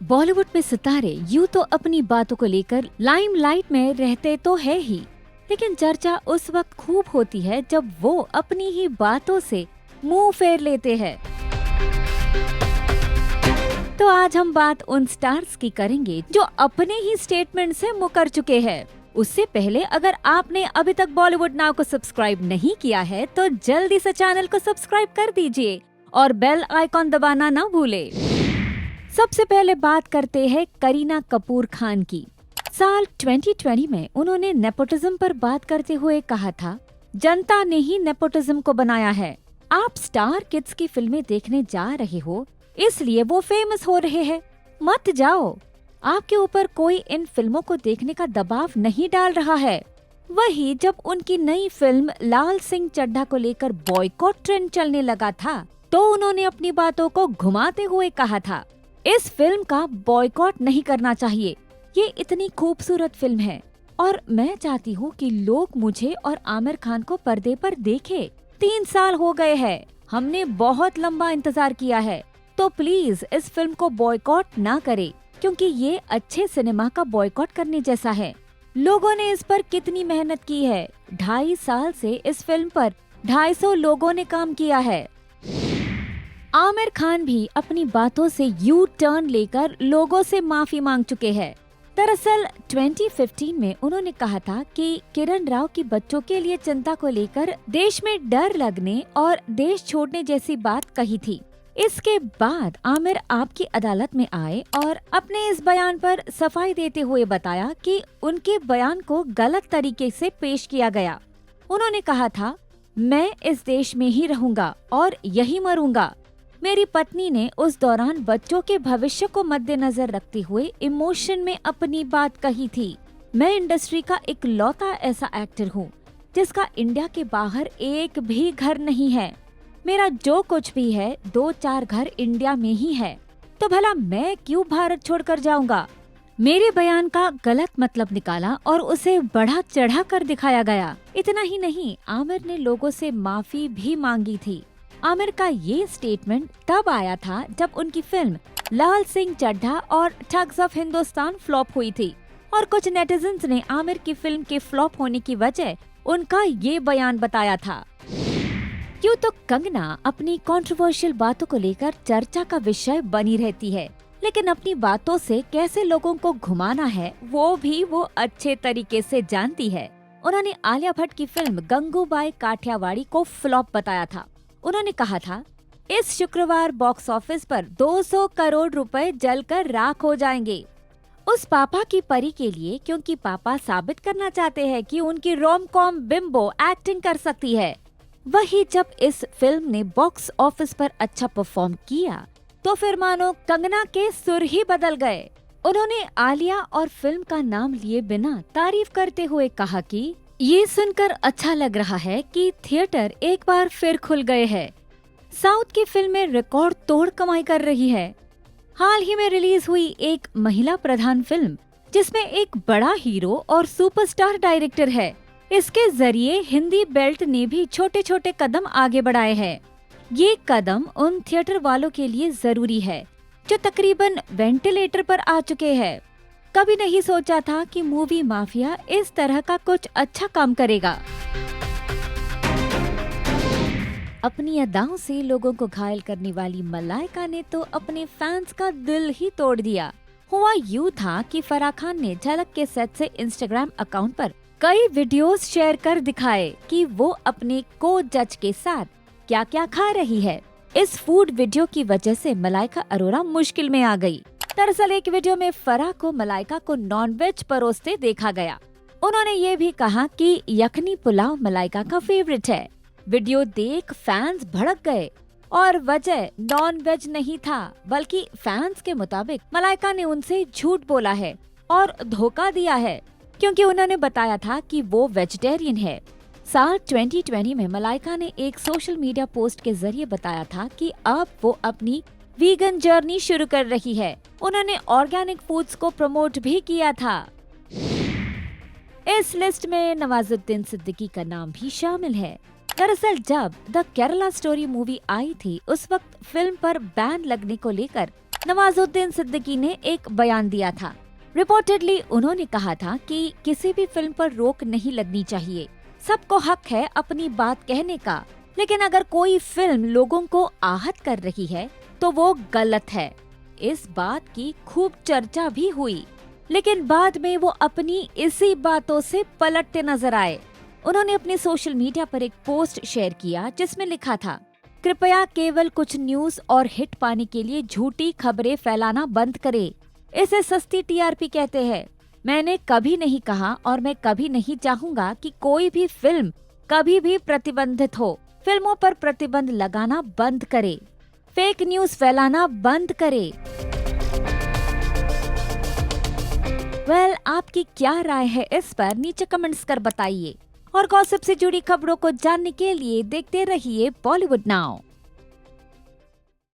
बॉलीवुड में सितारे यूं तो अपनी बातों को लेकर लाइमलाइट में रहते तो है ही, लेकिन चर्चा उस वक्त खूब होती है जब वो अपनी ही बातों से मुंह फेर लेते हैं। तो आज हम बात उन स्टार्स की करेंगे जो अपने ही स्टेटमेंट से मुकर चुके हैं। उससे पहले अगर आपने अभी तक बॉलीवुड नाउ को सब्सक्राइब नहीं किया है तो जल्दी से चैनल को सब्सक्राइब कर दीजिए और बेल आइकॉन दबाना ना भूले। सबसे पहले बात करते हैं करीना कपूर खान की। साल 2020 में उन्होंने नेपोटिज्म पर बात करते हुए कहा था, जनता ने ही नेपोटिज्म को बनाया है। आप स्टार किड्स की फिल्में देखने जा रहे हो इसलिए वो फेमस हो रहे हैं, मत जाओ। आपके ऊपर कोई इन फिल्मों को देखने का दबाव नहीं डाल रहा है। वही जब उनकी नई फिल्म लाल सिंह चड्ढा को लेकर बॉयकॉट ट्रेंड चलने लगा था तो उन्होंने अपनी बातों को घुमाते हुए कहा था, इस फिल्म का बॉयकॉट नहीं करना चाहिए, ये इतनी खूबसूरत फिल्म है और मैं चाहती हूँ कि लोग मुझे और आमिर खान को पर्दे पर देखें। 3 साल हो गए हैं, हमने बहुत लंबा इंतजार किया है, तो प्लीज इस फिल्म को बॉयकॉट ना करें क्योंकि ये अच्छे सिनेमा का बॉयकॉट करने जैसा है। लोगों ने इस पर कितनी मेहनत की है, 2.5 साल से इस फिल्म पर 250 लोगों ने काम किया है। आमिर खान भी अपनी बातों से यू टर्न लेकर लोगों से माफी मांग चुके हैं। दरअसल 2015 में उन्होंने कहा था कि किरण राव की बच्चों के लिए चिंता को लेकर देश में डर लगने और देश छोड़ने जैसी बात कही थी। इसके बाद आमिर आपकी अदालत में आए और अपने इस बयान पर सफाई देते हुए बताया कि उनके बयान को गलत तरीके से पेश किया गया। उन्होंने कहा था, मैं इस देश में ही रहूंगा और यही मरूंगा। मेरी पत्नी ने उस दौरान बच्चों के भविष्य को मद्देनजर रखते हुए इमोशन में अपनी बात कही थी। मैं इंडस्ट्री का इकलौता ऐसा एक्टर हूँ जिसका इंडिया के बाहर एक भी घर नहीं है। मेरा जो कुछ भी है 2-4 घर इंडिया में ही है, तो भला मैं क्यों भारत छोड़कर जाऊंगा। मेरे बयान का गलत मतलब निकाला और उसे बढ़ा चढ़ा कर दिखाया गया। इतना ही नहीं, आमिर ने लोगों से माफी भी मांगी थी। आमिर का ये स्टेटमेंट तब आया था जब उनकी फिल्म लाल सिंह चड्ढा और ठग्स ऑफ हिंदुस्तान फ्लॉप हुई थी और कुछ नेटिजन्स ने आमिर की फिल्म के फ्लॉप होने की वजह उनका ये बयान बताया था। यूं तो कंगना अपनी कंट्रोवर्शियल बातों को लेकर चर्चा का विषय बनी रहती है, लेकिन अपनी बातों से कैसे लोगों को घुमाना है वो अच्छे तरीके से जानती है। उन्होंने आलिया भट्ट की फिल्म गंगूबाई काठियावाड़ी को फ्लॉप बताया था। उन्होंने कहा था, इस शुक्रवार बॉक्स ऑफिस पर 200 करोड़ रुपए जलकर राख हो जाएंगे। उस पापा की परी के लिए, क्योंकि पापा साबित करना चाहते हैं कि उनकी रोम कॉम बिम्बो एक्टिंग कर सकती है। वही जब इस फिल्म ने बॉक्स ऑफिस पर अच्छा परफॉर्म किया तो फिर मानो कंगना के सुर ही बदल गए। उन्होंने आलिया और फिल्म का नाम लिए बिना तारीफ करते हुए कहा कि ये सुनकर अच्छा लग रहा है कि थिएटर एक बार फिर खुल गए हैं। साउथ की फिल्में रिकॉर्ड तोड़ कमाई कर रही है। हाल ही में रिलीज हुई एक महिला प्रधान फिल्म जिसमें एक बड़ा हीरो और सुपरस्टार डायरेक्टर है, इसके जरिए हिंदी बेल्ट ने भी छोटे छोटे कदम आगे बढ़ाए हैं। ये कदम उन थिएटर वालों के लिए जरूरी है जो तकरीबन वेंटिलेटर पर आ चुके हैं। कभी नहीं सोचा था कि मूवी माफिया इस तरह का कुछ अच्छा काम करेगा। अपनी अदाओं से लोगों को घायल करने वाली मलाइका ने तो अपने फैंस का दिल ही तोड़ दिया। हुआ यूं था कि फराह खान ने झलक के सेट से इंस्टाग्राम अकाउंट पर कई वीडियोस शेयर कर दिखाए कि वो अपने को जज के साथ क्या क्या खा रही है। इस फूड वीडियो की वजह से मलाइका अरोरा मुश्किल में आ गई। दरअसल एक वीडियो में फराह को मलाइका को नॉनवेज परोसते देखा गया। उन्होंने ये भी कहा कि यखनी पुलाव मलाइका का फेवरेट है। वीडियो देख फैंस भड़क गए और वजह नॉनवेज नहीं था, बल्कि फैंस के मुताबिक मलाइका ने उनसे झूठ बोला है और धोखा दिया है क्योंकि उन्होंने बताया था कि वो वेजिटेरियन है। साल 2020 में मलाइका ने एक सोशल मीडिया पोस्ट के जरिए बताया था कि अब वो अपनी वीगन जर्नी शुरू कर रही है। उन्होंने ऑर्गेनिक फूड्स को प्रमोट भी किया था। इस लिस्ट में नवाजुद्दीन सिद्दीकी का नाम भी शामिल है। दरअसल जब द केरला स्टोरी मूवी आई थी उस वक्त फिल्म पर बैन लगने को लेकर नवाजुद्दीन सिद्दीकी ने एक बयान दिया था। रिपोर्टेडली उन्होंने कहा था कि किसी भी फिल्म पर रोक नहीं लगनी चाहिए, सबको हक है अपनी बात कहने का, लेकिन अगर कोई फिल्म लोगों को आहत कर रही है तो वो गलत है। इस बात की खूब चर्चा भी हुई, लेकिन बाद में वो अपनी इसी बातों से पलटते नजर आए। उन्होंने अपने सोशल मीडिया पर एक पोस्ट शेयर किया जिसमें लिखा था, कृपया केवल कुछ न्यूज और हिट पाने के लिए झूठी खबरें फैलाना बंद करें। इसे सस्ती टीआरपी कहते हैं। मैंने कभी नहीं कहा और मैं कभी नहीं चाहूंगा कि कोई भी फिल्म कभी भी प्रतिबंधित हो। फिल्मों पर प्रतिबंध लगाना बंद करे, फेक न्यूज फैलाना बंद करे। आपकी क्या राय है इस पर नीचे कमेंट्स कर बताइए और गॉसिप से जुड़ी खबरों को जानने के लिए देखते रहिए बॉलीवुड नाउ।